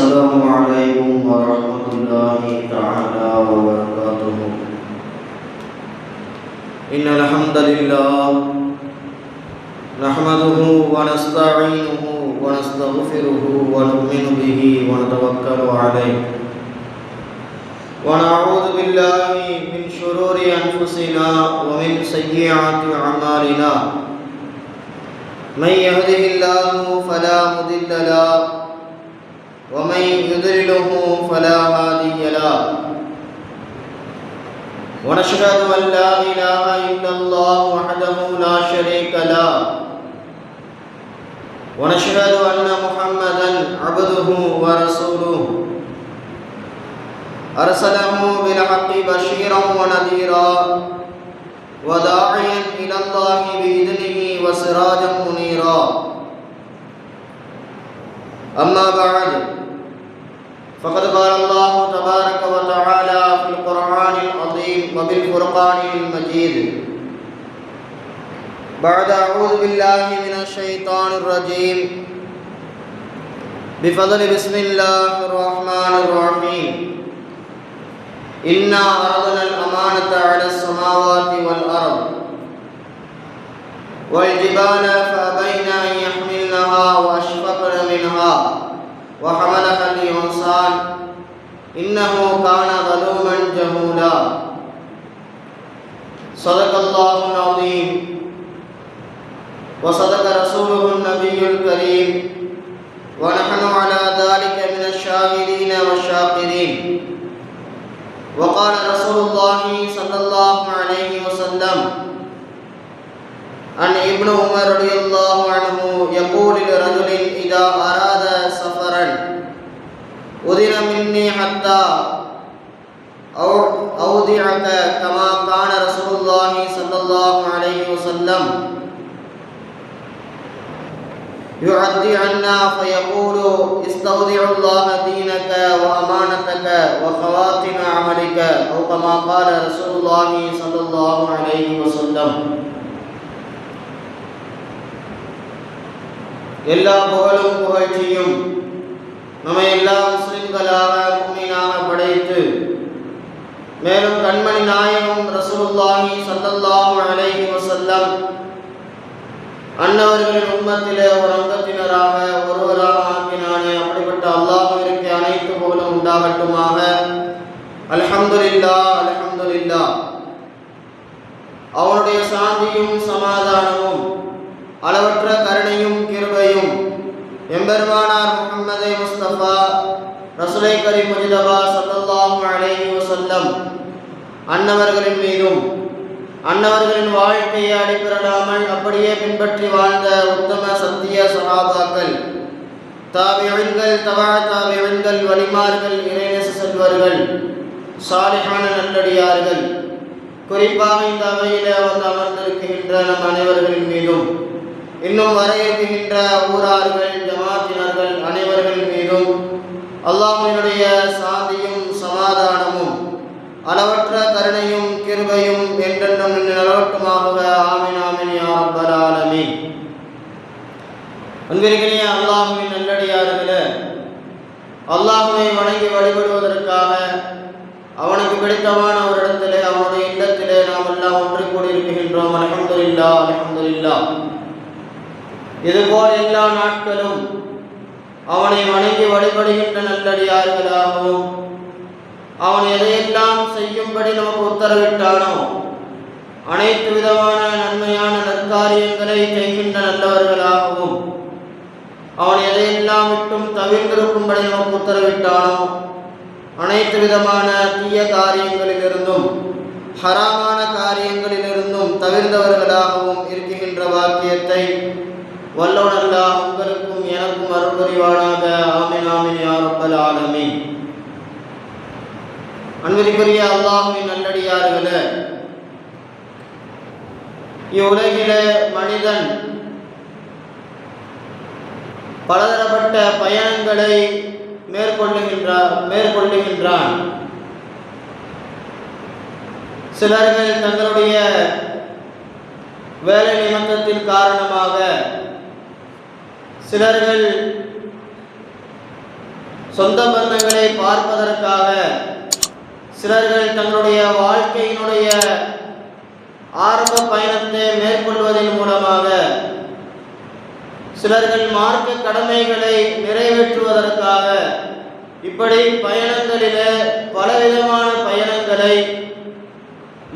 السلام عليكم ورحمة الله تعالى وبركاته. إن الحمد لله نحمده ونستعينه ونستغفره ونؤمن به ونتوكل عليه ونعوذ بالله من شرور أنفسنا ومن سيئات أعمالنا. من يهده الله فلا مضل له ومن يضلله فلا هادي له. ونشهد أن لا إله إلا الله وحده لا شريك له. ونشهد أن محمدا عبده ورسوله أرسله بالحق بشيرا ونذيرا وداعيا إلى الله بإذنه وسراجا منيرا. أما بعد فقد قال الله تبارك وتعالى في القرآن العظيم وبالفرقان المجيد بعد أعوذ بالله من الشيطان الرجيم بفضل بسم الله الرحمن الرحيم. إنا عرضنا الأمانة على السماوات والأرض والجبال فأبين أن يحملنها وأشفقن منها وحملها الإنسان إنه كان ظلوما جهولا. صدق الله العظيم وصدق رسوله النبي الكريم ونحن على ذلك من الشاهدين والشاكرين. وقال رسول الله صلى الله عليه وسلم عن ابن عمر رضي الله عنه يقول لرجل إذا أراد سفرا أذن مني حتى أودعك كما كان رسول الله صلى الله عليه وسلم يعدي عنا فيقول استودع الله دينك وأمانتك وخواتم عملك أو كما قال رسول الله صلى الله عليه وسلم. எல்லா புகழும் புகழ்ச்சியும் நம்மை எல்லா முஸ்லிம்களாக முஃமினாக படைத்து மேலும் கண்மணி நாயகம் ரசூலுல்லாஹி ஸல்லல்லாஹு அலைஹி வஸல்லம் அன்னவர்களின் உம்மத்திலே ஒரு அங்கத்தினராக ஒருவராக ஆக்கினானே. அப்படிப்பட்ட அல்லாஹ்விற்கு அனைத்து புகழும் உண்டாகட்டுமாக. அல்ஹம்துலில்லாஹ் அல்ஹம்துலில்லாஹ். அவனுடைய சாந்தியும் சமாதானமும் அளவற்ற கருணையும் கிருபையும் எம்பெருமானார் முஹம்மது முஸ்தபா ரசூலை கரீம் முஜ்தபா ஸல்லல்லாஹு அலைஹி வஸல்லம் அன்னவர்களின் மீதும் அன்னவர்களின் வாழ்க்கையை அடிப்பிரடாமல் அப்படியே பின்பற்றி வாழ்ந்த உத்தம சத்திய சஹாபாக்கள், தாபிஈன்கள், தபா தாபிஈன்கள், வலிமார்கள், இறைநேச செல்வர்கள், சாலிஹான நல்லடியார்கள், குறிப்பாக இந்த அவையிலே வந்து அமர்ந்திருக்கின்ற நம் அனைவர்களின் மீதும் இன்னும் வர இருக்கின்ற ஊரார்கள், ஜமாத்தினர்கள் அனைவர்களின் மீதும் அல்லாஹ்வினுடைய சாந்தியும் சமாதானமும் அளவற்ற கருணையும் கிருபையும் என்றென்றும் நிலவட்டுமாக. ஆமீன் ஆமீன் யா ரப்பல் ஆலமீன். அன்பிற்கினிய அல்லாஹ்வின் நல்லடியார்களே, அல்லாஹ்வை வணங்கி வழிபடுவதற்காக அவனுக்கு பிடித்தமான ஒரு இடத்திலே அவனுடைய இல்லத்திலே நாம் எல்லாம் ஒன்று கூடியிருக்கின்றோம். அல்ஹம்துலில்லாஹ் அல்ஹம்துலில்லாஹ். இதுபோல் எல்லா நாட்களும் அவனை வணங்கி வழிபடுகின்ற நல்லடியார்களாகவும் அவன் எதையெல்லாம் செய்யும்படி நமக்கு உத்தரவிட்டானோ அனைத்து விதமான நன்மையான நற்காரியங்களை செய்கின்ற நல்லவர்களாகவும் அவன் எதையெல்லாம் விட்டும் தவிர்த்திருக்கும்படி நமக்கு உத்தரவிட்டானோ அனைத்து விதமான தீய காரியங்களிலிருந்தும் ஹராமான காரியங்களிலிருந்தும் தவிர்ந்தவர்களாகவும் இருக்கின்ற வாக்கியத்தை வல்லோன் அல்லாஹ் உங்களுக்கும் எனக்கும் அருள் புரிவானாக. ஆமீன் ஆமீன் யா ரப்பல் ஆலமீன். அன்பிற்குரிய அல்லாஹ்வின் நல்லடியார்களே, இவ்வுலகிலே மனிதன் பலதரப்பட்ட பயணங்களை மேற்கொள்ளுகின்றான். சிலர்கள் தங்களுடைய வேலை நிமித்தத்தின் காரணமாக, சிலர்கள் சொந்த பந்தங்களை பார்ப்பதற்காக சிலர்கள் தங்களுடைய வாழ்க்கையினுடைய ஆரம்ப பயணத்தை மேற்கொள்வதன் மூலமாக சிலர்கள் மார்க்க கடமைகளை நிறைவேற்றுவதற்காக இப்படி பயணங்களிலே பலவிதமான பயணங்களை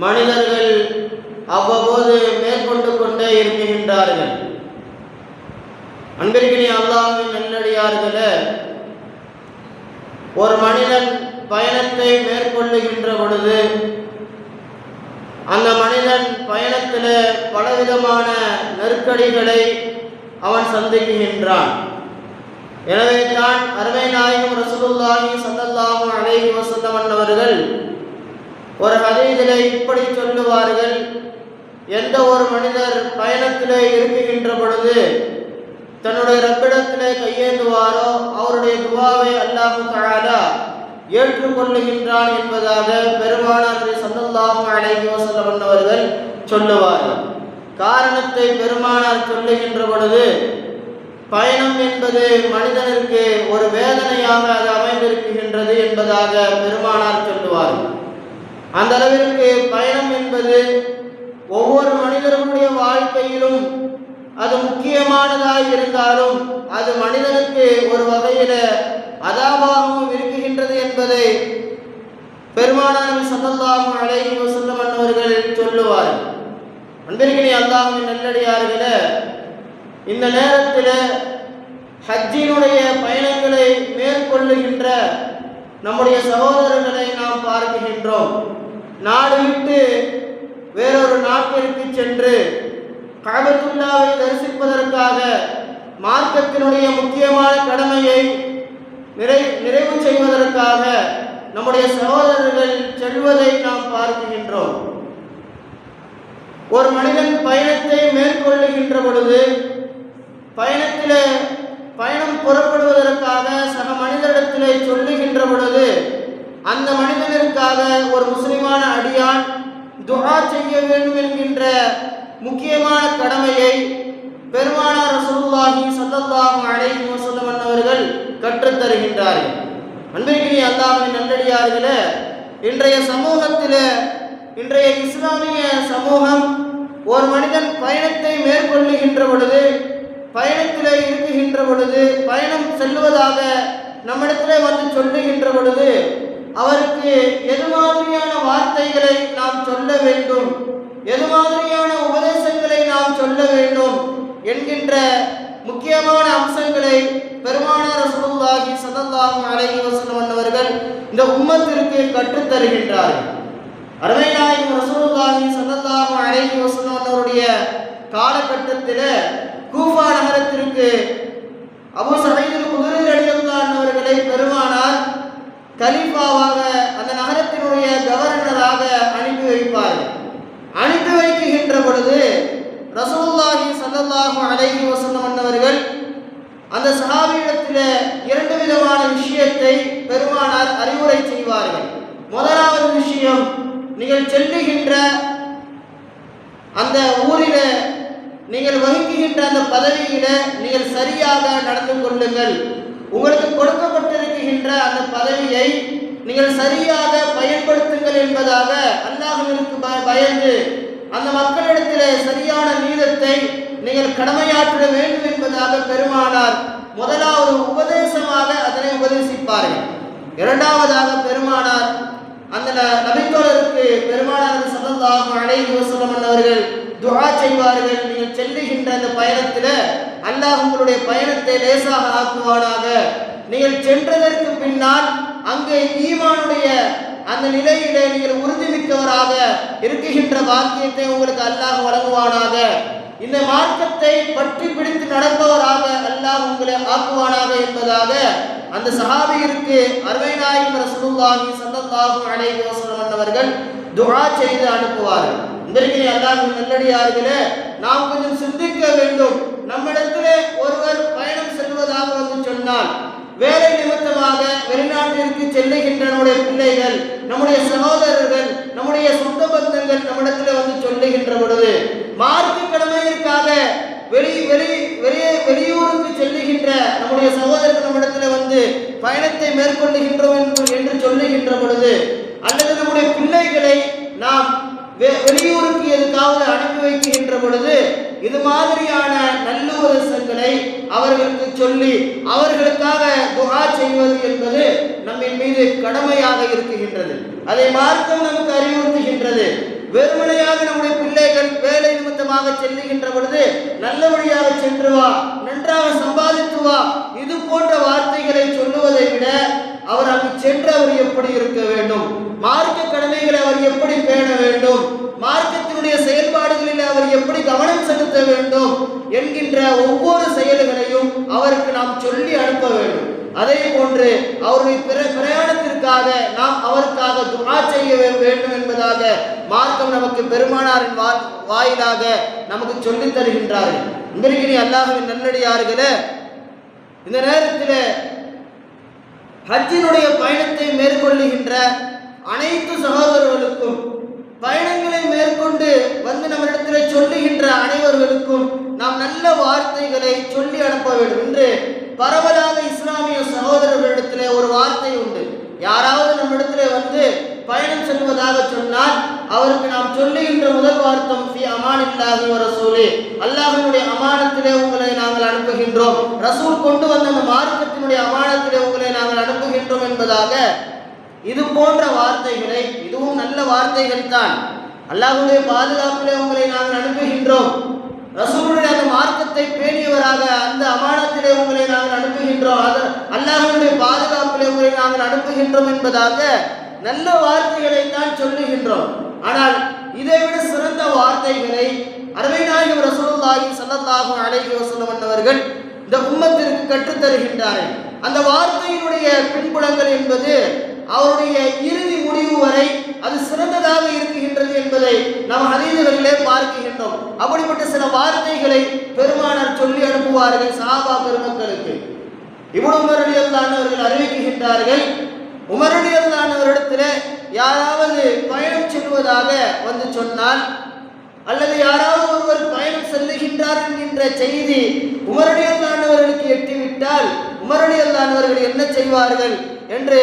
மனிதர்கள் அவ்வப்போது மேற்கொண்டு கொண்டே இருக்கின்றார்கள். அன்பிற்கினிய அல்லாஹ்வின் நல்லடியார்களே, ஒரு மனிதன் பயணத்தை மேற்கொள்ளுகின்ற பொழுது அந்த மனிதன் பயணத்திலே பலவிதமான நெருக்கடிகளை அவன் சந்திக்கின்றான். எனவே தான் அருமை நாயகம் ரசூலுல்லாஹி ஸல்லல்லாஹு அலைஹி வஸல்லம் அவர்கள் ஒரு ஹதீஸிலே இப்படி சொல்லுவார்கள், எந்த ஒரு மனிதர் பயணத்திலே இருக்குகின்ற பொழுது தன்னுடைய ரப்பிடத்திலே கையேந்துவாரோ அவருடைய துஆவை அல்லாஹ் தஆலா ஏற்றுக்கொள்ளுகின்றான் என்பதாக பெருமானார் ஸல்லல்லாஹு அலைஹி வஸல்லம் அவர்கள் சொல்லுவார்கள். காரணத்தை பெருமானார் சொல்லுகின்ற பொழுது, பயணம் என்பது மனிதனுக்கு ஒரு வேதனையாக அது அமைந்திருக்கின்றது என்பதாக பெருமானார் சொல்லுவார்கள். அந்த அளவிற்கு பயணம் என்பது ஒவ்வொரு மனிதனுடைய வாழ்க்கையிலும் அது முக்கியமானதாக இருந்தாலும் அது மனிதனுக்கு ஒரு வகையில அதாபாகவும் இருக்குகின்றது என்பதை பெருமானார் ஸல்லல்லாஹு அலைஹி வஸல்லம் அவர்கள் சொல்லுவார்கள். அன்பிற்கினிய அல்லாஹ்வின் நல்லடியார்களே, இந்த நேரத்தில் ஹஜ்ஜினுடைய பயணங்களை மேற்கொள்ளுகின்ற நம்முடைய சகோதரர்களை நாம் பார்க்கின்றோம். நாடு விட்டு வேறொரு நாட்டிற்கு சென்று கஅபத்துல்லாவை தரிசிப்பதற்காக மார்க்கத்தினுடைய முக்கியமான கடமையை நிறைவு செய்வதற்காக நம்முடைய சகோதரர்கள் செல்வதை நாம் பார்க்கின்றோம். ஒரு மனிதன் பயணத்தை மேற்கொள்ளுகின்ற பொழுது பயணம் புறப்படுவதற்காக சக மனிதரிடத்திலே சொல்லுகின்ற பொழுது அந்த மனிதனிற்காக ஒரு முஸ்லிமான அடியான் துஆ செய்ய வேண்டும் என்கின்ற முக்கியமான கடமையை பெருமானார் ரசூலுல்லாஹி ஸல்லல்லாஹு அலைஹி வஸல்லம் அவர்கள் கற்றுத் தருகின்றார்கள். அன்பிற்கினிய அல்லாஹ்வின் நல்லடியார்களே, இன்றைய சமூகத்திலே, இன்றைய இஸ்லாமிய சமூகம் ஒரு மனிதன் பயணத்தை மேற்கொள்ளுகின்ற பொழுது, பயணத்திலே இருக்குகின்ற பொழுது, பயணம் செல்வதாக நம்மிடத்திலே வந்து சொல்லுகின்ற பொழுது அவருக்கு எது மாதிரியான வார்த்தைகளை நாம் சொல்ல வேண்டும், எது மாதிரியான உபதேசங்களை நாம் சொல்ல வேண்டும் என்கின்ற முக்கியமான அம்சங்களை பெருமானார் ரசூலுல்லாஹி ஸல்லல்லாஹு அலைஹி வஸல்லம் அவர்கள் இந்த உம்மத்திற்கு கற்றுத் தருகின்றார்கள். அருமை நாயகம் ரசூலுல்லாஹி ஸல்லல்லாஹு அலைஹி வஸல்லம் அவருடைய காலகட்டத்தில் கூஃபா நகரத்திற்கு அபூ சயீத் அல்-குத்ரி ரலியல்லாஹு அன்ஹு அவர்களை பெருமானார் கலீஃபாவாக அந்த நகரத்தினுடைய கவர்னராக அனுப்பி வைப்பார்கள். அனுப்பி வைக்கின்ற பொழுது ரசூலுல்லாஹி ஸல்லல்லாஹு அலைஹி வஸல்லம் அவர்கள் அந்த சஹாபியிடத்தில் இரண்டு விதமான விஷயத்தை பெருமானார் அறிவுரை செய்வார்கள். முதலாவது விஷயம், நீங்கள் செல்லுகின்ற அந்த ஊரில நீங்கள் வகிக்கின்ற அந்த பதவியில நீங்கள் சரியாக நடந்து கொள்ளுங்கள். உங்களுக்கு கொடுக்கப்பட்டிருக்கின்ற அந்த பதவியை நீங்கள் சரியாக பயன்படுத்துங்கள் என்பதாக அல்லாஹ்விற்கு பயந்து அந்த மக்களிடத்திலே சரியான நீதத்தை நீங்கள் கடமையாற்ற வேண்டும் என்பதாக பெருமானார் முதலாவது உபதேசமாக அதனை உபதேசிப்பார்கள். இரண்டாவதாக பெருமானார் அந்த நபித்தோழருக்கு பெருமானார் ஸல்லல்லாஹு அலைஹி வஸல்லம் அவர்கள் துஆ செய்வார்கள், நீங்கள் செல்லுகின்ற அந்த பயணத்தில் அல்லாஹ் உங்களுடைய பயணத்தை லேசாக ஆக்குவானாக, நீங்கள் சென்றதற்கு பின்னால் அங்கே ஈமானுடைய அந்த நிலையிலே நீங்கள் உறுதிமிக்கவராக இருக்குகின்ற பாக்கியத்தை உங்களுக்கு அல்லாஹ் வழங்குவானாக, இந்த மார்க்கத்தை பற்றி பிடித்து நடப்பவராக அல்லாஹ் உங்களை ஆக்குவானாக என்பதாக அந்த சஹாபியிற்கு அருமை நாயகம் ரசூலுல்லாஹி ஸல்லல்லாஹு அலைஹி வஸல்லம் அவர்கள் துஆ செய்து அனுப்புவார்கள். இன்றைக்கு அல்லாஹ்வின் நல்லடியார்களே, நாம் கொஞ்சம் சிந்திக்க வேண்டும். நம்மிடத்திலே ஒருவர் பயணம் செல்வதாக வந்து சொன்னால், வேலை நிமித்தமாக வெளிநாட்டிற்கு செல்லுகின்ற நம்முடைய பிள்ளைகள், நம்முடைய சகோதரர்கள், நம்முடைய சொந்த பந்தங்கள் நம்மிடத்தில் வந்து சொல்லுகின்ற பொழுது, மார்க்க கடமையிற்காக வெளியூருக்கு செல்லுகின்ற நம்முடைய சகோதரர்கள் நம்மிடத்தில் வந்து பயணத்தை மேற்கொள்ளுகின்றோம் என்று சொல்லுகின்ற பொழுது, அல்லது நம்முடைய பிள்ளைகளை நாம் வெளியூருக்கு எதுக்காவது அனுப்பி வைக்கின்ற பொழுது இது மாதிரியான நல்லுபதேசங்களை அவர்களுக்கு சொல்லி அவர்களுக்காக துஆ செய்வது என்பது நம்மின் மீது கடமையாக இருக்குகின்றது. அதை மார்க்கம் நமக்கு அறிவுறுத்துகின்றது. வெறுமனையாக நம்முடைய பிள்ளைகள் வேலை நிமித்தமாக செல்லுகின்ற பொழுது நல்லபடியாக சென்று வா, நன்றாக சம்பாதித்து வா, இது போன்ற வார்த்தைகளை சொல்லுவதை விட அவர் அங்கு சென்று அவர் எப்படி இருக்க வேண்டும், மார்க்க கடமைகளை அவர் எப்படி பேண வேண்டும், மார்க்கத்தினுடைய செயல்பாடுகளில் அவர் எப்படி கவனம் செலுத்த வேண்டும் என்கின்ற ஒவ்வொரு செயல்களையும் அவருக்கு நாம் சொல்லி அனுப்ப வேண்டும். அதே போன்று அவருடைய பிரயாணத்திற்காக நாம் அவருக்காக துஆ செய்ய வேண்டும் என்பதாக மார்க்கம் நமக்கு பெருமானாரின் வாயிலாக நமக்கு சொல்லித் தருகின்றார்கள். இன்றைக்கு அல்லாஹ்வின் நல்லடியார்களே, இந்த நேரத்தில் ஹஜ்ஜினுடைய பயணத்தை மேற்கொள்ளுகின்ற அனைத்து சகோதரர்களுக்கும், பயணங்களை மேற்கொண்டு வந்து நம்மிடத்தில் சொல்லுகின்ற அனைவர்களுக்கும் நாம் நல்ல வார்த்தைகளை சொல்லி அனுப்ப வேண்டும். என்று பரவலாக இஸ்லாமிய சகோதரர்களிடத்திலே ஒரு வார்த்தை உண்டு. யாராவது நம்மிடத்திலே வந்து பயணம் செல்வதாக சொன்னால் அவருக்கு நாம் சொல்லுகின்ற முதல் வார்த்தம் ஃபி அமானில்லாஹி வ ரசூலி, அல்லாஹ்வினுடைய அமானத்திலே உங்களை நாங்கள் அனுப்புகின்றோம், ரசூல் கொண்டு வந்த அந்த மார்க்கத்தினுடைய அமானத்திலே உங்களை நாங்கள் அனுப்புகின்றோம் என்பதாக இது போன்ற வார்த்தைகளை, இதுவும் நல்ல வார்த்தைகள் தான். அல்லாஹ்வுடைய பாதுகாப்பிலே உங்களை நாங்கள் அனுப்புகின்றோம், ரசூலுடைய அந்த மார்க்கத்தை பேணியவராக அந்த அமானத்திலே உங்களை நாங்கள் அனுப்புகின்றோம், அல்லாஹ்வுடைய பாதுகாப்பிலே உங்களை நாங்கள் அனுப்புகின்றோம் என்பதாக நல்ல வார்த்தைகளை தான் சொல்லுகின்றோம். ஆனால் இதைவிட சிறந்த வார்த்தைகளை அருமை நாயகம் ரசூலுல்லாஹி ஸல்லல்லாஹு அலைஹி வஸல்லம் அவர்கள் இந்த உம்மத்திற்கு கற்றுத்தருகின்றார்கள். அந்த வார்த்தையினுடைய பின்புலங்கள் என்பது அவருடைய இறுதி முடிவு வரை அது சிறந்ததாக இருக்குகின்றது என்பதை நாம் ஹதீஸ்களிலே பார்க்கின்றோம். அப்படிப்பட்ட சில வார்த்தைகளை பெருமானார் சொல்லி அனுப்புவார்கள் சஹாபா பெருமக்களுக்கு. இப்னு உமர் ரலியல்லாஹு அன்ஹு அவர்கள் அறிவிக்கின்றார்கள், உமர் ரலியல்லாஹு அன்ஹு அவரிடத்திலே யாராவது பயணம் செல்வதாக வந்து சொன்னால், அல்லது யாராவது ஒருவர் பயணம் செல்லுகின்றார் என்கின்ற செய்தி உமர் ரலியல்லாஹு அன்ஹு அவர்களுக்கு எட்டிவிட்டால் உமர் ரலியல்லாஹு அன்ஹு அவர்கள் என்ன செய்வார்கள் என்று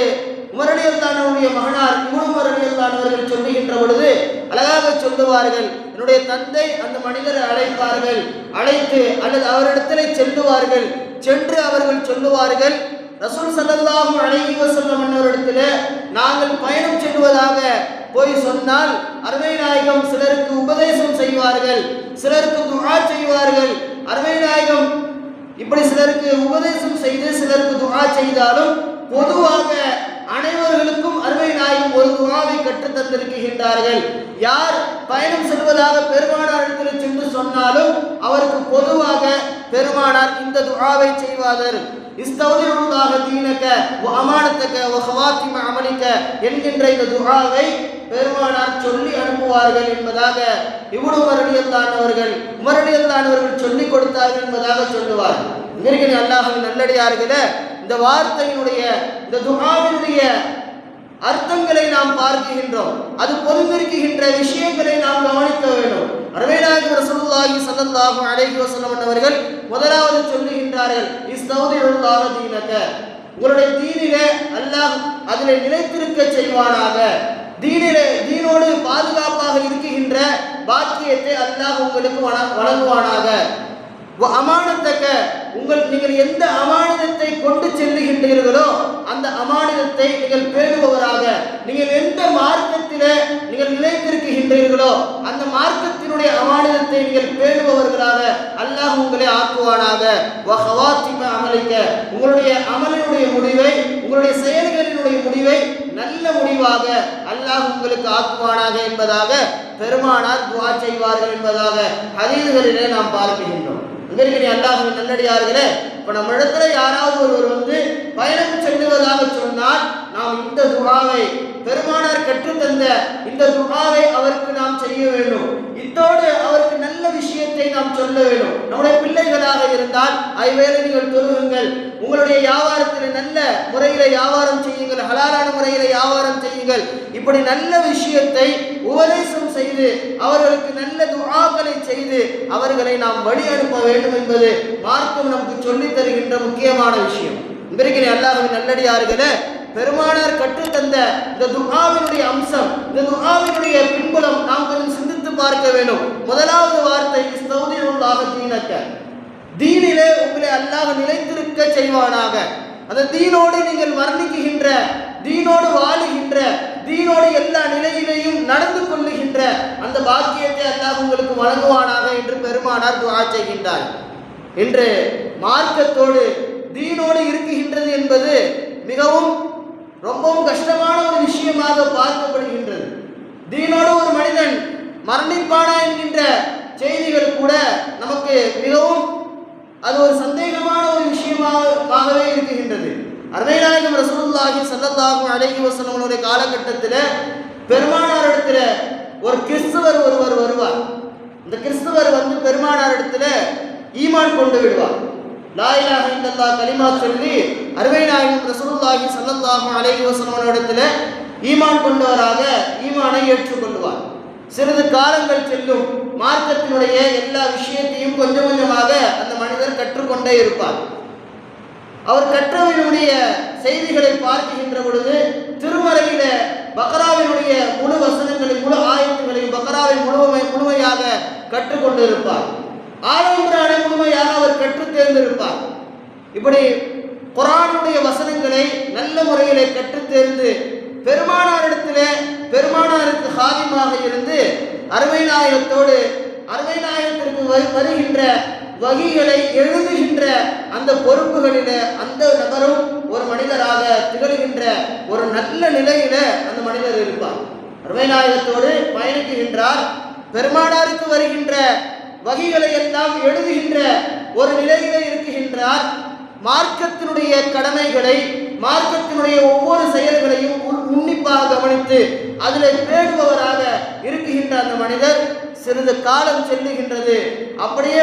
உமர் ரலியல்லாஹு அன்ஹுவுடைய மகனார் இப்னு உமர் ரலியல்லாஹு அன்ஹு அவர்கள் சொல்லுகின்ற பொழுது அழகாக சொல்லுவார்கள், என்னுடைய தந்தை அந்த மனிதரை அழைப்பார்கள், அழைத்து அல்லது அவரிடத்திலே செல்லுவார்கள், சென்று அவர்கள் சொல்லுவார்கள், ரசூல் ஸல்லல்லாஹு அலைஹி வஸல்லம் அவர்களிடத்திலே நாங்கள் பயணம் செல்வதாக போய் சொன்னால் அருமை நாயகம் சிலருக்கு உபதேசம் செய்வார்கள், சிலருக்கு துஆ செய்வார்கள். அருமை நாயகம் இப்படி சிலருக்கு உபதேசம் செய்து சிலருக்கு துஆ செய்தாலும் பொதுவாக அனைவர்களுக்கும் அருமை நாயகம் ஒரு துஆவை கற்றுத் தந்திருக்கின்றார்கள். யார் பயணம் செல்வதாக பெருமானாரிடத்தில் சென்று சொன்னாலும் அவருக்கு பொதுவாக பெருமானார் இந்த துஆவை செய்வார்கள். இஸ்தௌதிஉல்லாஹ தீனக வ அமானதக வ ஹவாத்திம அமலிக என்கின்ற இந்த துஆவை பெருமானார் சொல்லி அனுப்புவார்கள் என்பதாக இப்னு உமர் ரலியல்லாஹு அன்ஹு அவர்கள் உமர் ரலியல்லாஹு அன்ஹு அவர்கள் சொல்லிக் கொடுத்தார்கள் என்பதாக சொல்லுவார். இன்றைக்கு அல்லாஹ்வின் நல்லடியார்களே, இந்த வார்த்தையினுடைய இந்த துஆவினுடைய அர்த்தங்களை நாம் பார்க்கின்றோம். அது பொருந்திருக்கின்ற விஷயங்களை நாம் கவனிக்க வேண்டும். அருமை நாயகம் ரசூலுல்லாஹி ஸல்லல்லாஹு அலைஹி வஸல்லம் அவர்கள் முதலாவது சொல்லுகின்றார்கள், இஸ்தௌதிஉல்லாஹ தீனக, உங்களுடைய தீனிலே அல்லாஹ் அதிலே நிலைத்திருக்க செய்வானாக, தீனோடு பாதுகாப்பாக இருக்குகின்ற பாக்கியத்தை அல்லாஹ் உங்களுக்கு வழங்குவானாக. அமானத்தக்க, நீங்கள் எந்த அமானிதத்தை கொண்டு செல்லுகின்றீர்களோ அந்த அமானிதத்தை நீங்கள் பேணுபவராக, நீங்கள் எந்த மார்க்கத்திலே நீங்கள் நிலைத்திருக்கின்றீர்களோ அந்த மார்க்கத்தினுடைய அமானிதத்தை நீங்கள் பேணுபவர்களாக அல்லாஹ் உங்களை ஆக்குவானாக. வஹவாத்திம அமலிக்க, உங்களுடைய அமலினுடைய முடிவை, உங்களுடைய செயல்களினுடைய முடிவை நல்ல முடிவாக அல்லாஹ் உங்களுக்கு ஆக்குவானாக என்பதாக பெருமானார் துஆ செய்வார்கள் என்பதாக ஹதீஸ்களிலே நாம் பார்க்கின்றோம். இன்றைக்கு அல்லாஹ்வின் நல்லடியார்களே, இப்போ நம்ம இடத்துல யாராவது ஒருவர் வந்து பயணம் செல்லுவதாக சொன்னால் நாம் இந்த துஆவை பெருமானார் கற்றுத்தந்த இந்த துஆவை அவருக்கு நாம் செய்ய வேண்டும். இத்தோடு அவருக்கு நல்ல விஷயத்தை நாம் சொல்ல வேண்டும். நம்முடைய பிள்ளைகளாக இருந்தால் ஐவேளை நீங்கள் தொழுகுங்கள், உங்களுடைய வியாபாரத்தில் நல்ல முறையில் வியாபாரம் செய்யுங்கள், ஹலாலான முறையில் வியாபாரம் செய்யுங்கள், இப்படி நல்ல விஷயத்தை உபதேசம் செய்து அவர்களுக்கு நல்ல துஆக்களை செய்து அவர்களை நாம் வழி அனுப்ப வேண்டும் என்பது மார்க்கம் நமக்கு சொல்லித் தருகின்ற முக்கியமான விஷயம். இன்றைக்கு அல்லாஹ்வின் நல்லடியார்களே, பெருமானார் கற்றுத்தந்த இந்த துஆவினுடைய அம்சம், இந்த துஆவினுடைய பின்புலம் நாம் கொஞ்சம் சிந்தித்து பார்க்க வேண்டும். முதலாவது வார்த்தை இஸ்தௌதியுல்லாஹ தீனக, தீனிலே உங்களை அல்லாஹ் நிலைத்திருக்க செய்வானாக. அந்த தீனோடு நீங்கள் வர்ணிக்குகின்ற, தீனோடு வாழுகின்ற, தீனோடு எல்லா நிலையிலையும் நடந்து கொள்ளுகின்ற அந்த பாக்கியத்தை அல்லாஹ் உங்களுக்கு வழங்குவானாக என்று பெருமானார் துஆ செய்கின்றார். இன்று மார்க்கத்தோடு தீனோடு இருக்குகின்றது என்பது மிகவும் ரொம்பவும் கஷ்டமான ஒரு விஷயமாக பார்க்கப்படுகின்றது. தீனோடு ஒரு மனிதன் மரணிப்பானா என்கின்ற செய்திகள் கூட நமக்கு மிகவும் அது ஒரு சந்தேகமான ஒரு விஷயமாகவே இருக்குகின்றது. அருமை நாயகம் ரசூலுல்லாஹி ஸல்லல்லாஹு அலைஹி வஸல்லம் அவருடைய காலகட்டத்தில் பெருமானாரிடத்தில் ஒரு கிறிஸ்துவர் ஒருவர் வருவார். இந்த கிறிஸ்துவர் வந்து பெருமானாரிடத்தில் ஈமான் கொண்டு விடுவார். லா இலாஹ இல்லல்லாஹ் கலிமா சொல்லி அருமை நாயகம் ரசூலுல்லாஹி ஸல்லல்லாஹு அலைஹி வஸல்லம் அவரிடத்தில் ஈமான் கொண்டவராக ஈமானை ஏற்றுக்கொள்வார். சிறிது காலங்கள் செல்லும், மார்க்கத்தினுடைய எல்லா விஷயத்தையும் கொஞ்சம் கொஞ்சமாக அந்த மனிதர் கற்றுக்கொண்டே இருப்பார். அவர் கற்றவனுடைய செய்திகளை பார்க்கின்ற பொழுது திருமறையில பக்ராவினுடைய முழு வசனங்களையும் முழு ஆயத்துகளையும் பக்ராவை முழுமையாக கற்றுக்கொண்டு இருப்பார். ஆலம்ரானை முழுமையாக அவர் கற்று தேர்ந்திருப்பார். இப்படி குர்ஆனுடைய வசனங்களை நல்ல முறையிலே கற்று தேர்ந்து பெருமானாரிடத்திலே பெருமானாருக்கு ஹாதிமாக இருந்து அருமை நாயகத்தோடு அருமை நாயகத்திற்கு வருகின்ற வகிகளை எழுதுகின்ற அந்த பொறுப்புகளில அந்த நபரும் ஒரு மனிதராக திகழ்கின்ற ஒரு நல்ல நிலையில அந்த மனிதர் இருப்பார். அருமை நாயகத்தோடு பயணிக்குகின்றார். பெருமானாருக்கு வருகின்ற வகிகளை எல்லாம் எழுதுகின்ற ஒரு நிலையில இருக்குகின்றார். மார்க்கத்தினுடைய கடமைகளை, மார்க்கத்தினுடைய ஒவ்வொரு செயல்களையும் உன்னிப்பாக கவனித்து அதில் பேடுபவராக இருக்குகின்ற அந்த மனிதர் சிறிது காலம் செல்லுகின்றது. அப்படியே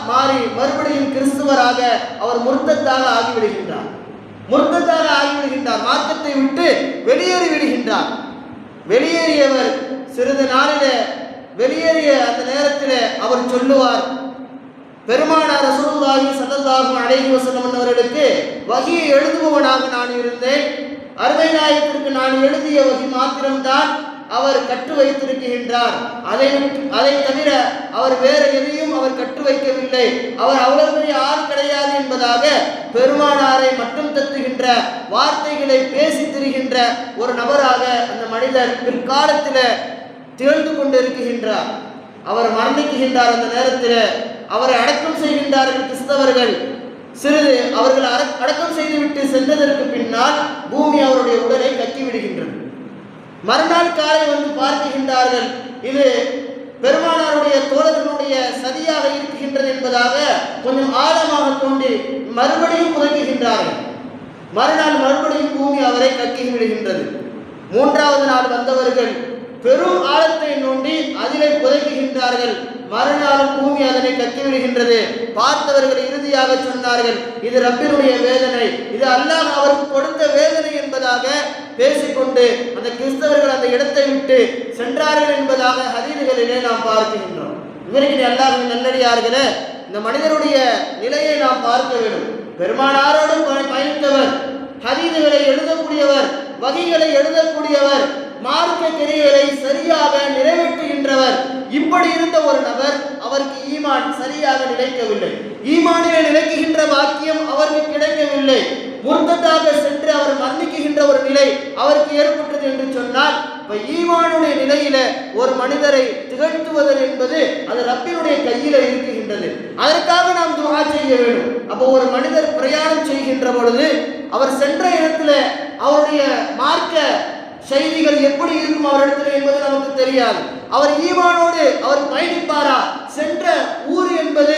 மாறி மறுபடியும் கிறிஸ்துவராக அவர் முர்த்தத்தாக ஆகிவிடுகின்றார். மார்க்கத்தை விட்டு வெளியேறி விடுகின்றார். வெளியேறியவர் சிறிது நாளிலே வெளியேறிய அந்த நேரத்தில் அவர் சொல்லுவார், பெருமானார் ரசூலுல்லாஹி ஸல்லல்லாஹு அலைஹி வஸல்லம் அவர்களுக்கு வஹியை எழுதுபவனாக நான் இருந்தேன். அருமை நாயகத்திற்கு நான் எழுதிய வஹி மாத்திரம்தான் அவர் கற்று வைத்திருக்கின்றார். அதை தவிர அவர் வேற எதையும் அவர் கற்று வைக்கவில்லை. அவர் அவ்வளவு பெரிய ஆள் கிடையாது என்பதாக பெருமானாரை மட்டும் தத்துகின்ற வார்த்தைகளை பேசி திரிகின்ற ஒரு நபராக அந்த மனிதர் பிற்காலத்தில் திகழ்ந்து கொண்டு இருக்குகின்றார். அவர் மரணிக்குகின்றார். அந்த நேரத்தில் அவரை அடக்கம் செய்கின்றார்கள் கிறிஸ்தவர்கள். சிறிது அவர்கள் அடக்கம் செய்துவிட்டு சென்றதற்கு பின்னால் பூமி அவருடைய உடலை கக்கி விடுகின்றது. மறுநாள் காலை வந்து பார்க்கின்றார்கள், இது பெருமானாருடைய தோழர்களுடைய சதியாக இருக்கின்றது என்பதாக கொஞ்சம் ஆழமாக தோண்டி மறுபடியும் புதைக்குகின்றார்கள். மறுநாள் மறுபடியும் பூமி அவரை கக்கி விடுகின்றது. மூன்றாவது நாள் வந்தவர்கள் பெரும் ஆழத்தை நோண்டி அதிலே புதைக்குகின்றார்கள். மறுநாளும் பூமி அதனை கட்டிவிடுகின்றது. பார்த்தவர்கள் இறுதியாக சொன்னார்கள், இது ரப்பினுடைய வேதனை, இது அல்லாஹ் அவருக்கு கொடுத்த வேதனை என்பதாக பேசிக்கொண்டு அந்த கிறிஸ்தவர்கள் அந்த இடத்தை விட்டு சென்றார்கள் என்பதாக ஹதீதுகளிலே நாம் பார்க்கின்றோம். இவருக்கு அல்லாஹ்வின் நல்லடியார்களே, இந்த மனிதருடைய நிலையை நாம் பார்க்க வேண்டும். பெருமானாரோடு பயணித்தவர், ஹதீதுகளை எழுதக்கூடியவர், வகிகளை எழுதக்கூடியவர், மார்க்க கிரியைகளை சரியாக நிறைவேற்றுகின்றவர். இப்படி இருந்த ஒரு நபர், அவருக்கு ஈமான் சரியாக நிலைக்கவில்லை. ஈமானிலே நிலைக்குகின்ற பாக்கியம் அவருக்கு கிடைக்கவில்லை. முர்த்ததாக சென்று அவர் மரணிக்குகின்ற ஒரு நிலை அவருக்கு ஏற்பட்டது என்று சொன்னால், இப்ப ஈமானுடைய நிலையில ஒரு மனிதரை திகழ்த்துவது என்பது அது ரப்பினுடைய கையில இருக்குகின்றது. அதற்காக நாம் துஆ செய்ய வேண்டும். அப்போ ஒரு மனிதர் பிரயாணம் செய்கின்ற பொழுது அவர் சென்ற இடத்துல அவருடைய மார்க்க செய்திகள் எப்படி இருக்கும் அவரிடத்தில் என்பது நமக்கு தெரியாது. அவர் ஈமானோடு அவர் பயணிப்பாரா, சென்ற ஊர் என்பது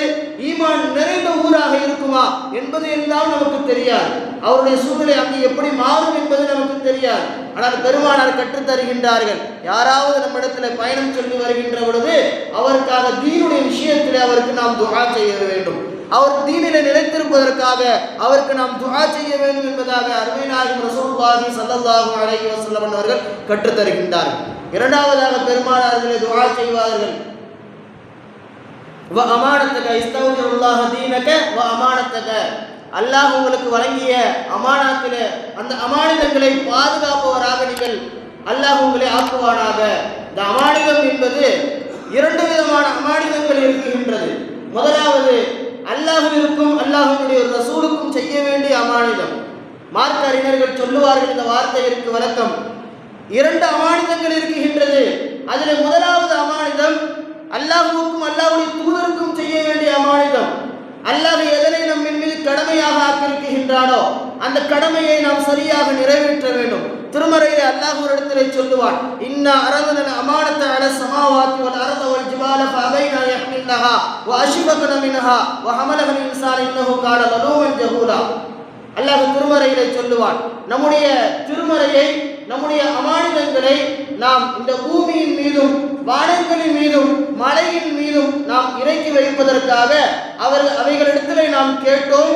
ஈமான் நிறைந்த ஊராக இருக்குமா என்பது எல்லாம் நமக்கு தெரியாது. அவருடைய சூழ்நிலை அங்கு எப்படி மாறும் என்பது நமக்கு தெரியாது. ஆனால் பெருமானார் கற்றுத் தருகின்றார்கள், யாராவது நம்மிடத்தில் பயணம் சொல்லி வருகின்ற பொழுது அவருக்காக தீனுடைய விஷயத்தில் அவருக்கு நாம் துஆ செய்ய வேண்டும். அவர் தீனிலே நிலைத்திருப்பதற்காக அவருக்கு நாம் துஆ செய்ய வேண்டும் என்பதாக அருமை நாயகம் ரசூலுல்லாஹி ஸல்லல்லாஹு அலைஹி வஸல்லம் அவர்கள் கற்றுத் தருகின்றார்கள். இரண்டாவதாக பெருமானார்களே துஆ செய்வார்கள், வ அமானத்தக இஸ்தௌதியுல்லாஹ தீனக வ அமானத்தக, அல்லாஹ் உங்களுக்கு வழங்கிய அமானாத்திலே அந்த அமானிதங்களை பாதுகாப்பவராக நீங்கள் அல்லாஹ் உங்களை ஆக்குவானாக. இந்த அமானிதம் என்பது 2 விதமான அமானிதங்கள் இருக்கின்றது. முதலாவது அல்லாஹ்விற்கும் அல்லாஹ்வுடைய ரசூலுக்கும் செய்ய வேண்டிய அமானிதம். மார்க்க அறிஞர்கள் சொல்லுவார்கள், இந்த வார்த்தைக்கு வழக்கம் 2 அமானிதங்கள் இருக்கின்றது. அதில் முதலாவது அமானிதம் அல்லாஹ்வுக்கும் அல்லாஹ்வுடைய தூதருக்கும் செய்ய வேண்டிய அமானிதம். அல்லாஹ் எதனை நம்மின் மீது கடமையாக ஆக்கியிருக்கின்றானோ அந்த கடமையை நாம் சரியாக நிறைவேற்ற வேண்டும். திருமறையிலே அல்லாஹ் ஒரு இடத்திலே சொல்லுவான், இன்னா அரதன அமானத அல ஸமாவாதி வல் அர்த வல் ஜிபால ஃபஅபைனா யஹ்மில்னஹா வ அஷ்ஃபக்ன மின்ஹா வ ஹமலஹல் இன்சான் இன்னஹு கான லலூமன் ஜஹூலா. அல்லாஹ் திருமறையிலே சொல்லுவான், நம்முடைய திருமறையை, நம்முடைய அமானிதங்களை நாம் இந்த பூமியின் மீதும் வானங்களின் மீதும் மலையின் மீதும் நாம் இறக்கி வைப்பதற்காக அவைகளிடத்திலே நாம் கேட்டோம்.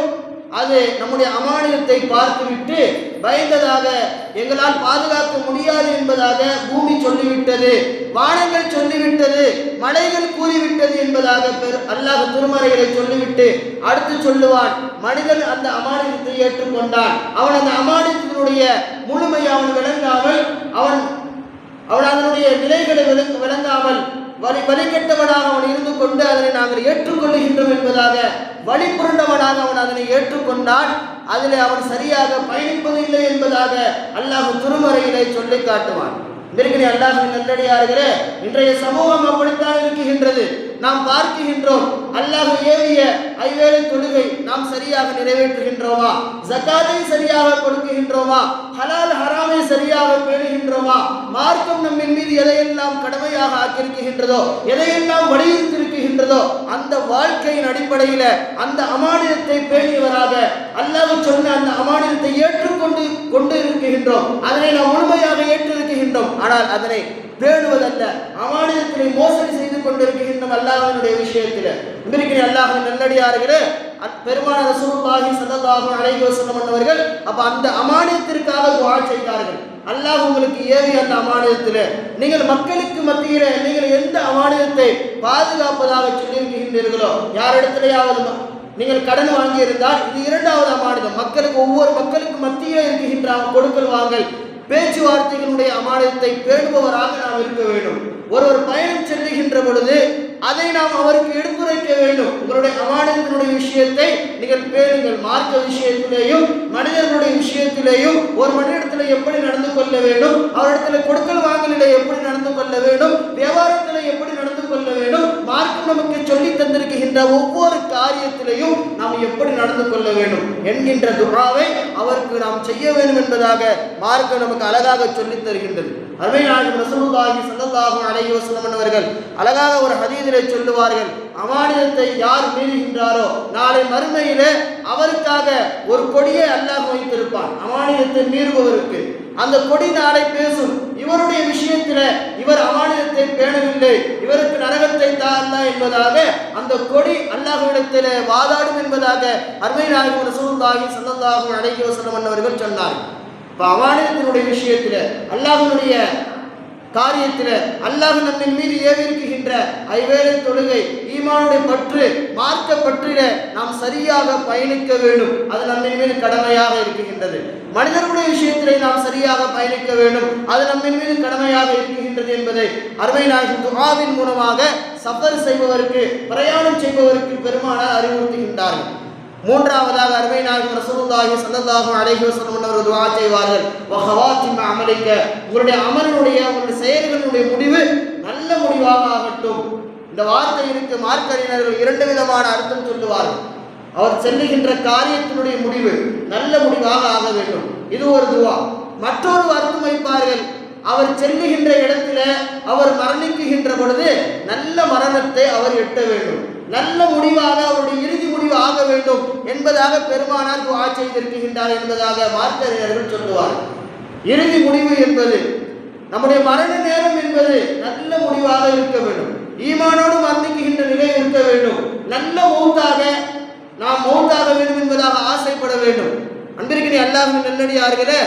அது நம்முடைய அமானிதத்தை பார்த்துவிட்டு பயந்ததாக, எங்களால் பாதுகாக்க முடியாது என்பதாக பூமி சொல்லிவிட்டது, வானங்கள் சொல்லிவிட்டது, மலைகள் கூறிவிட்டது என்பதாக அல்லாஹ் திருமறைகளை சொல்லிவிட்டு அடுத்து சொல்லுவான், மனிதன் அந்த அமானிதத்தை ஏற்றுக்கொண்டான், அவன் அந்த அமானிதத்தினுடைய முழுமையை அவன் விளங்காமல், அவன் அதனுடைய நிலைகளை விளங்காமல் வழிகெட்டவனாக அவன் இருந்து கொண்டு அதனை நாங்கள் ஏற்றுக்கொள்ளுகின்றோம் என்பதாக வழிபுரண்டவனாக அவன் அதனை ஏற்றுக்கொண்டான். அதில் அவன் சரியாக பயணிப்பதில்லை என்பதாக அல்லாஹ் திருமறையிலே சொல்லி காட்டுவான். அல்லாஹ்வின் நல்லடியார்களே, இன்றைய சமூகம் அப்படித்தான் இருக்கின்றது. நாம் பார்க்கின்றோம், அல்லாஹ் ஏவிய 5 வேளை தொழுகை நாம் சரியாக நிறைவேற்றுகின்றோமா? ஜகாத்தை சரியாக கொடுக்கின்றோமா? ஹலால் ஹராமை சரியாக பேணுகின்றோமா? மார்க்கம் நம்மின் மீது எதையெல்லாம் கடமையாக ஆக்கியிருக்கின்றதோ, எதையெல்லாம் வலியுறுத்தியிருக்கின்றதோ அந்த வாழ்க்கையின் அடிப்படையில் அந்த அமானிதத்தை பேணியவராக அல்லாஹ் சொன்ன அந்த அமானிதத்தை கொண்டு இருக்கின்றோம். அதனை நாம் முழுமையாக ஏற்றிருக்கின்றோம். ஆனால் அதனை பேணுவதல்ல, அமானிதத்திலே மோசடி செய்து கொண்டிருக்கின்றோம் அல்லாஹ்வினுடைய விஷயத்தில். இன்றைக்கு அல்லாஹ்வின் நல்லடியார்களே, பெருமானார் ரசூலுல்லாஹி ஸல்லல்லாஹு அலைஹி வஸல்லம் அவர்கள் அப்ப அந்த அமானிதத்திற்காக துஆ செய்தார்கள். அல்லாஹ் உங்களுக்கு ஏவிய அந்த அமானிதத்தில் நீங்கள் மக்களுக்கு மத்தியிலே நீங்கள் எந்த அமானிதத்தை பாதுகாப்பதாக சொல்லியிருக்கின்றீர்களோ, யாரிடத்திலேயாவது நீங்கள் கடன் வாங்கி இருந்தால் இது 2வது அமானிதம். ஒவ்வொரு மக்களுக்கு மத்தியிலே இருக்கின்ற கொடுக்கல் வாங்கல் பேச்சுவார்த்தைகளுடைய அமானிதத்தை பேணுபவராக நாம் இருக்க வேண்டும். ஒருவர் பயணம் செல்லுகின்ற பொழுது அதை நாம் அவருக்கு எடுத்துரைக்க வேண்டும். உங்களுடைய அமானிதத்தினுடைய விஷயத்தை நீங்கள் பேணுங்கள். மார்க்க விஷயத்திலேயும் மனிதர்களுடைய விஷயத்திலேயும் ஒரு மனிதத்தில் எப்படி நடந்து கொள்ள வேண்டும், அவரிடத்தில் கொடுக்கல் வாங்கலிலே எப்படி நடந்து கொள்ள வேண்டும், வியாபாரத்தில் எப்படி நடந்து கொள்ள வேண்டும், மார்க்கம் நமக்கு சொல்லி தந்திருக்கின்ற ஒவ்வொரு காரியத்திலையும் நாம் எப்படி நடந்து கொள்ள வேண்டும் என்கின்ற துஆவை அவருக்கு நாம் செய்ய வேண்டும் என்பதாக மார்க்கம் நமக்கு அழகாக சொல்லித் தருகின்றது. அருமை நாயகம் ரசூலுல்லாஹி ஸல்லல்லாஹு அலைஹி வஸல்லம் அவர்கள் அழகாக ஒரு ஹதீஸிலே சொல்லுவார்கள், அமானிதத்தை யார் மீறுகின்றாரோ நாளை மறுமையிலே அவருக்காக ஒரு கொடியை அல்லாஹ் வைத்திருப்பான். அமானிதத்தை மீறுபவருக்கு அந்த கொடி நாளை பேசும், இவருடைய விஷயத்தில் இவர் அமானிதத்தை பேணவில்லை, இவருக்கு நரகத்தை தாழ்ந்தா என்பதாக அந்த கொடி அல்லாஹ்விடத்தில் வாதாடும் என்பதாக அருமை நாயகம் ரசூலுல்லாஹி ஸல்லல்லாஹு அலைஹி வஸல்லம் அவர்கள் சொன்னார். இப்போ அமானிதத்தினுடைய விஷயத்தில் அல்லாஹ்வினுடைய காரியத்தில் அல்லாஹ் நம்மின் மீது ஏவிருக்கின்ற 5 வேளை தொழுகை, ஈமானுடைய பற்று, மார்க்க பற்றில நாம் சரியாக பயணிக்க வேண்டும். அது நம்மின் மீது கடமையாக இருக்கின்றது. மனிதர்களுடைய விஷயத்திலே நாம் சரியாக பயணிக்க வேண்டும். அது நம்மின் மீது கடமையாக இருக்கின்றது என்பதை அருமை நாயகம் துஆவின் மூலமாக சஃபர் செய்பவருக்கு, பிரயாணம் செய்பவருக்கு பெருமானார் அறிவுறுத்துகின்றார்கள். 3வதாக அருமை நாயகம் ரசூலுல்லாஹி ஸல்லல்லாஹு அலைஹி வஸல்லம் அவர்கள் துஆ செய்வார்கள், வஹவாத்திம அமலிக, உங்களுடைய அமலினுடைய உங்களுடைய செயல்களுடைய முடிவு நல்ல முடிவாக ஆகட்டும். இந்த வார்த்தைக்கு மார்க்க அறிஞர்கள் 2 விதமான அர்த்தம் சொல்லுவார்கள். அவர் செல்லுகின்ற காரியத்தினுடைய முடிவு நல்ல முடிவாக ஆக வேண்டும், இது ஒரு துஆ. மற்றொரு அர்த்தம் வைப்பார்கள், அவர் செல்லுகின்ற இடத்துல அவர் மரணிக்குகின்ற பொழுது நல்ல மரணத்தை அவர் எட்ட வேண்டும், நல்ல முடிவாக அவருடைய இறுதி முடிவு ஆக வேண்டும் என்பதாக பெருமானார் துஆ செய்திருக்கின்றார் என்பதாக மார்க்க அறிஞர்கள் சொல்லுவார். இறுதி முடிவு என்பது நம்முடைய மரண நேரம் என்பது நல்ல முடிவாக இருக்க வேண்டும், ஈமானோடு மரணிக்குகின்ற நிலை இருக்க வேண்டும், நல்ல மௌத்தாக நாம் மௌத்தாக வேண்டும் என்பதாக ஆசைப்பட வேண்டும். அன்பிற்கினே அல்லாஹ்வின் நல்லடியார்களே,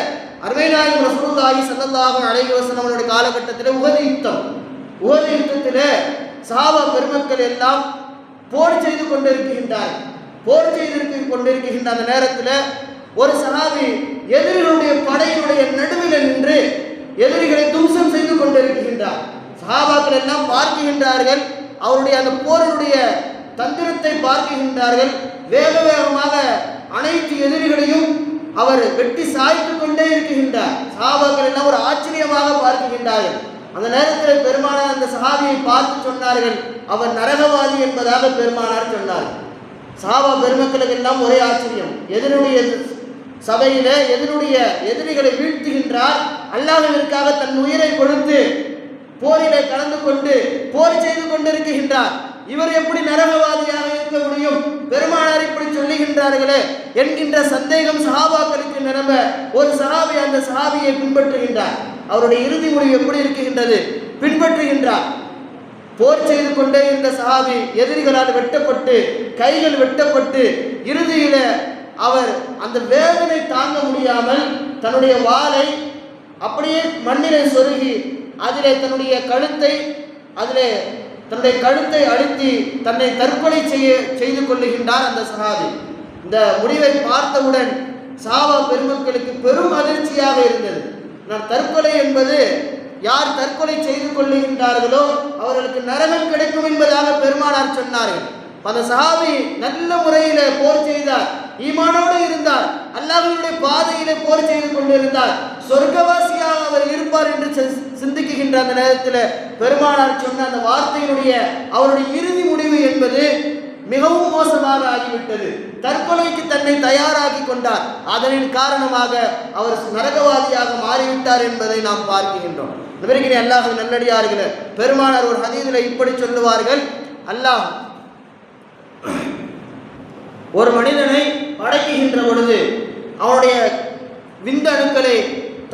அருமை நாயகம் ரசூலுல்லாஹி ஸல்லல்லாஹு அலைஹி வஸல்லம் அவருடைய காலகட்டத்தில் உஹது யுத்தத்திலே சஹாபா பெருமக்கள் எல்லாம் போர் செய்து கொண்டிருக்கின்றார்கள். போர் செய்து கொண்டிருக்கின்ற அந்த நேரத்தில் ஒரு சஹாபி எதிரிகளுடைய படையினுடைய நடுவில் நின்று எதிரிகளை தும்சம் செய்து கொண்டிருக்கின்றார். சஹாபாக்கள் எல்லாம் பார்க்கின்றார்கள், அவருடைய அந்த போரினுடைய தந்திரத்தை பார்க்கின்றார்கள். வேக வேகமாக அனைத்து எதிரிகளையும் அவர் வெட்டி சாய்த்து கொண்டே இருக்கின்றார். சஹாபாக்கள் எல்லாம் ஒரு ஆச்சரியமாக பார்க்கின்றார்கள். அந்த நேரத்தில் பெருமானார் அந்த சஹாபியை பார்த்து சொன்னார்கள், அவர் நரகவாதி என்பதாக பெருமானார் சொன்னார்கள். சஹாபா பெருமக்களுக்கு எல்லாம் ஒரே ஆச்சரியம். எதனுடைய சபையில எதனுடைய எதிரிகளை வீழ்த்துகின்றார், அல்லாஹ்விற்காக தன் உயிரை கொடுத்து போரிலே கலந்து கொண்டு போர் செய்து கொண்டிருக்கின்றார், இவர் எப்படி நரகவாதியாக இருக்க முடியும், பெருமானார் இப்படி சொல்லுகின்றார்களே என்கின்ற சந்தேகம் சஹாபாக்களுக்கு நிரம்ப ஒரு சஹாபி அந்த சஹாபியை பின்பற்றுகின்றார். அவருடைய இறுதி முடிவு எப்படி இருக்கின்றது, பின்பற்றுகின்றார். போர் செய்து கொண்டே இருந்த சஹாபி எதிரிகளால் வெட்டப்பட்டு கைகள் வெட்டப்பட்டு இறுதியில அவர் அந்த வேதனை தாங்க முடியாமல் தன்னுடைய வாளை அப்படியே மண்ணிலே சொருகி அதிலே தன்னுடைய கழுத்தை அழுத்தி தன்னை தற்கொலை செய்து கொள்ளுகின்றார் அந்த சஹாபி. இந்த முடிவை பார்த்தவுடன் சஹாபா பெருமக்களுக்கு பெரும் அதிர்ச்சியாக இருந்தது. நான் தற்கொலை என்பது யார் தற்கொலை செய்து கொள்ளுகின்றார்களோ அவர்களுக்கு நரகம் கிடைக்கும் என்பதாக பெருமானார் சொன்னார்கள். அந்த சஹாபி நல்ல முறையில போர் செய்தார், ஈமானோடு இருந்தார், அல்லாஹ்வுடைய பாதையிலே போர் செய்து கொண்டிருந்தார், சொர்க்கவாசியாக அவர் இருப்பார் என்று சிந்திக்கின்ற அந்த நேரத்தில் பெருமானார் சொன்ன அந்த வார்த்தையினுடைய அவருடைய இறுதி முடிவு என்பது மிகவும் மோசமாக ஆகிவிட்டது. தற்கொலைக்கு தன்னை தயாராகி கொண்டார். அதனின் காரணமாக அவர் நரகவாதியாக மாறிவிட்டார் என்பதை நாம் பார்க்கின்றோம். அல்லாஹ் நல்லடியார்களே, பெருமானார் ஒரு ஹதீஸில் இப்படி சொல்லுவார்கள், அல்லாஹ் ஒரு மனிதனை படைக்குகின்ற பொழுது அவனுடைய விந்தணுக்களை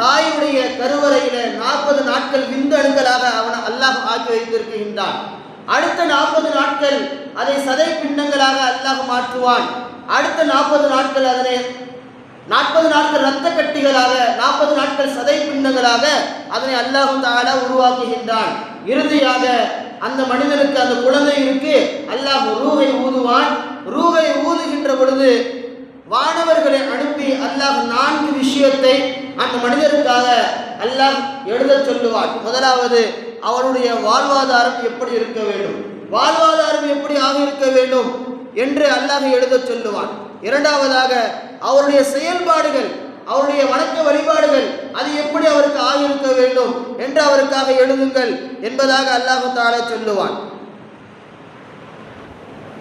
தாயுடைய கருவறையில 40 நாட்கள் விந்தணுக்களாக அல்லாஹ் ஆக்கி வைத்திருக்கின்றான். அடுத்த 40 நாட்கள் அதை சதை பிண்டங்களாக அல்லாஹ் மாற்றுவான். அடுத்த 40 நாட்கள் அதனை 40 நாட்கள் இரத்த கட்டிகளாக 40 நாட்கள் சதை பிண்டங்களாக அதனை அல்லாஹ் தஆலா உருவாக்குகின்றான். இறுதியாக அந்த மனிதனுக்கு அந்த குழந்தைக்கு அல்லாஹ் ரூஹை ஊதுவான். ரூஹை ஊதுகின்ற பொழுது வானவர்களை அனுப்பி அல்லாஹ் 4 விஷயத்தை அந்த மனிதருக்காக அல்லாஹ் எழுத சொல்லுவான். முதலாவது, அவருடைய வாழ்வாதாரம் எப்படி இருக்க வேண்டும், வாழ்வாதாரம் எப்படி ஆக இருக்க வேண்டும் என்று அல்லாஹ் எழுத சொல்லுவான். இரண்டாவதாக, அவருடைய செயல்பாடுகள், அவருடைய வணக்க வழிபாடுகள் அது எப்படி அவருக்கு ஆகியிருக்க வேண்டும் என்று அவருக்காக எழுதுங்கள் என்பதாக அல்லாஹ் தஆலா சொல்லுவான்.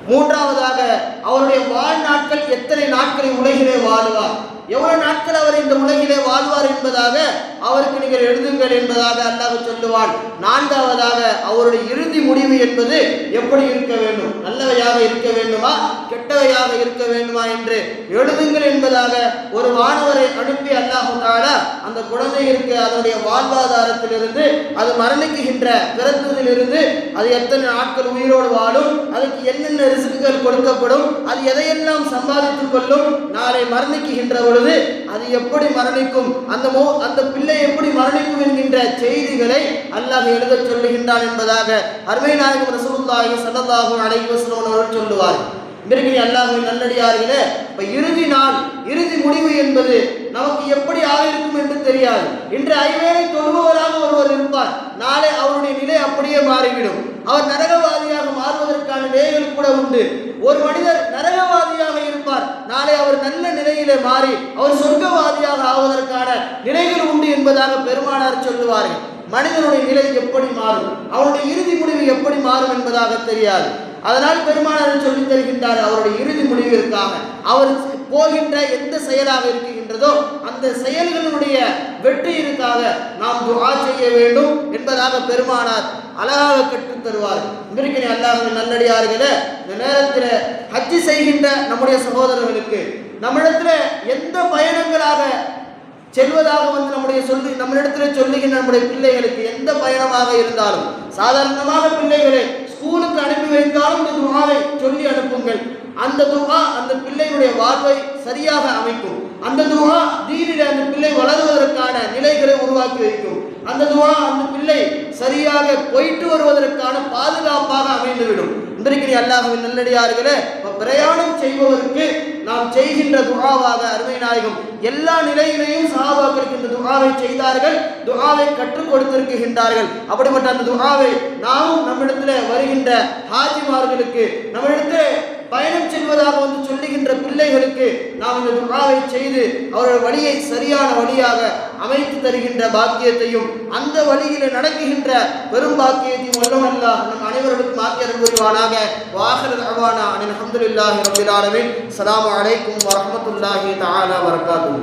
மூன்றாவதாக, அவருடைய வாழ்நாட்கள் எத்தனை நாட்களை உலகிலே வாழ்வார், எவ்வளவு நாட்கள் அவர் இந்த உலகிலே வாழ்வார் என்பதாக அவருக்கு நீங்கள் எழுதுங்கள் என்பதாக அல்லாஹ் சொல்லுவான். நான்காவதாக, அவருடைய இறுதி முடிவு என்பது எப்படி இருக்க வேண்டும், நல்லவையாக இருக்க வேண்டுமா கெட்டவையாக இருக்க வேண்டுமா என்று எழுதுங்கள் என்பதாக ஒரு வானவரை அனுப்பி அல்லாஹ் தஆலா அந்த குழந்தைக்கு அதனுடைய வாழ்வாதாரத்திலிருந்து, அது மரணிக்குகின்ற பிறந்ததிலிருந்து அது எத்தனை நாட்கள் உயிரோடு வாழும், அதுக்கு என்னென்ன ரிஸ்க்குகள் கொடுக்கப்படும், அது எதையெல்லாம் சம்பாதித்துக் கொள்ளும், நாளை மரணிக்குகின்ற பொழுது அது எப்படி மரணிக்கும், அந்த பிள்ளை எப்படி மரணிக்கும் என்கின்ற செய்திகளை அல்லாஹ் எழுத சொல்லுகின்றான் என்பதாக அருமை நாயகம் ரசூலுல்லாஹி ஸல்லல்லாஹு அலைஹி வஸல்லம் அவர்கள் சொல்லுவார்கள். அல்லாஹ்வின் நல்லடியார்களே, இறுதி நாள், இறுதி முடிவு என்பது நமக்கு எப்படி ஆகிருக்கும் என்று தெரியாது. இன்று ஐவேளை தொழுபவராக ஒருவர் இருப்பார், நாளை அவருடைய நிலை அப்படியே மாறிவிடும். அவர் நரகவாதியாக மாறுவதற்கான நிலைகள் கூட உண்டு. ஒரு மனிதர் நரகவாதியாக இருப்பார், நாளை அவர் நல்ல நிலையிலே மாறி அவர் சொர்க்கவாதியாக ஆவதற்கான நிலைகள் உண்டு என்பதாக பெருமானார் சொல்லுவார்கள். மனிதனுடைய நிலை எப்படி மாறும், அவருடைய இறுதி முடிவு எப்படி மாறும் என்பதாக தெரியாது. அதனால் பெருமானார் சொல்லித் தருகின்றார், அவருடைய இறுதி முடிவிற்காக அவர் போகின்ற எந்த செயலாக இருக்கின்றதோ அந்த செயல்களுடைய வெற்றியிற்காக நாம் துஆ செய்ய வேண்டும் என்பதாக பெருமானார் அழகாக கற்றுத் தருவார். அல்லாஹ்வின் நல்லடியார்களே, இந்த நேரத்தில் ஹஜ் செய்கின்ற நம்முடைய சகோதரர்களுக்கு நம்மிடத்தில் எந்த பயணங்களாக செல்வதாக நம்மிடத்தில் சொல்லுகின்ற நம்முடைய பிள்ளைகளுக்கு எந்த பயணமாக இருந்தாலும், சாதாரணமாக பிள்ளைகளை ஸ்கூலுக்கு அனுப்பி வைத்தாலும் இந்த துஆவை சொல்லி அனுப்புங்கள். அந்த துஆ அந்த பிள்ளையுடைய வாழ்வை சரியாக அமைக்கும். அந்த துஆ தீனிலே அந்த பிள்ளை வளருவதற்கான நிலைகளை உருவாக்கி வைக்கும். அந்த துஆ அந்த பிள்ளை சரியாக போயிட்டு வருவதற்கான பாதுகாப்பாக அமைந்துவிடும். இன்றைக்கு அல்லாஹ்வின் நல்லடியார்களே, பிரயாணம் செய்பவருக்கு நாம் செய்கின்ற துஆவாக அருமை நாயகம் எல்லா நிலையிலேயும் சஹாபாக்களுக்கு இந்த துஆவை செய்தார்கள், துஆவை கற்றுக் கொடுத்திருக்கின்றார்கள். அப்படிப்பட்ட அந்த துஆவை நாமும் நம்மிடத்தில் வருகின்ற ஹாஜிமார்களுக்கு, நம்மிடத்தில் பயணம் செல்வதாக வந்து சொல்லுகின்ற பிள்ளைகளுக்கு நாம் இந்த துஆவை செய்து அவர்கள் வழியை சரியான வழியாக அமைத்து தருகின்ற பாக்கியத்தையும் அந்த வழியில் நடக்குகின்ற பெரும் பாக்கியத்தையும் வல்லவன் அல்லாஹ் நம் அனைவருக்கும் ஆக்கியருள் புரிவானாக. வாஹிரு தஅவானா அல்ஹம்துலில்லாஹி ரப்பில் ஆலமீன். அஸ்ஸலாமு அலைக்கும் வரஹ்மத்துல்லாஹி தஆலா வபரகாத்துஹு.